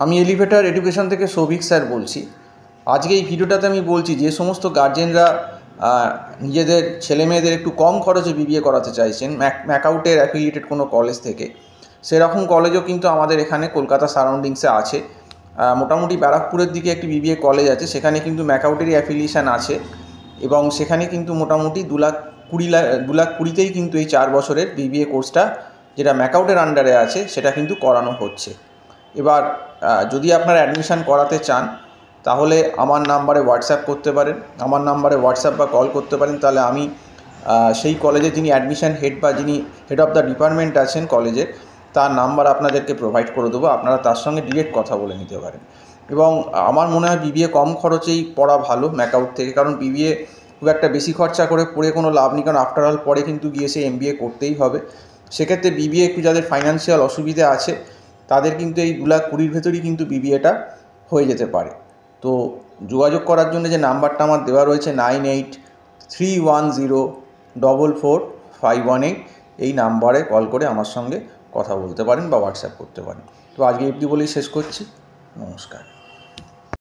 আমি elevator education থেকে Souvik sir বলছি। আজকে এই ভিডিওটাতে আমি বলছি যে সমস্ত গার্জেনরা নিজেদের ছেলেমেয়েদের একটু কম খরচে বিবিএ করাতে চাইছেন ম্যাকআউটের অ্যাফিলিয়েটেড কোনো কলেজ থেকে, সেরকম কলেজও কিন্তু আমাদের এখানে কলকাতা সারাউন্ডিংসে আছে। মোটামুটি ব্যারাকপুরের দিকে একটি বিবিএ কলেজ আছে, সেখানে কিন্তু ম্যাকআউটেরই অ্যাফিলিয়েশান আছে এবং সেখানে কিন্তু মোটামুটি 2,20,000 কিন্তু এই 4 বছরের বিবিএ কোর্সটা, যেটা ম্যাকআউটের আন্ডারে আছে, সেটা কিন্তু করানো হচ্ছে। এবার যদি আপনারা অ্যাডমিশান করাতে চান তাহলে আমার নাম্বারে হোয়াটসঅ্যাপ করতে পারেন, আমার নাম্বারে হোয়াটসঅ্যাপ বা কল করতে পারেন। তাহলে আমি সেই কলেজে যিনি অ্যাডমিশান হেড বা যিনি হেড অফ দ্য ডিপার্টমেন্ট আছেন কলেজের, তার নাম্বার আপনাদেরকে প্রোভাইড করে দেবো। আপনারা তার সঙ্গে ডিরেক্ট কথা বলে নিতে পারেন। এবং আমার মনে হয় বিবিএ কম খরচেই পড়া ভালো ম্যাকআউট থেকে, কারণ বিবিএ খুব একটা বেশি খরচা করে পড়ে কোনো লাভ নেই, কারণ আফটার অল পরে কিন্তু গিয়ে সে এমবিএ করতেই হবে। সেক্ষেত্রে বিবিএ একটু যাদের ফাইন্যান্সিয়াল অসুবিধা আছে তাদের কিন্তু এই 2,20,000 ভেতরেই কিন্তু বিবিএটা হয়ে যেতে পারে। তো যোগাযোগ করার জন্য যে নাম্বারটা আমার দেওয়া রয়েছে 9831044518, এই নাম্বারে কল করে আমার সঙ্গে কথা বলতে পারেন বা হোয়াটসঅ্যাপ করতে পারেন। তো আজকে এটি বলেই শেষ করছি। নমস্কার।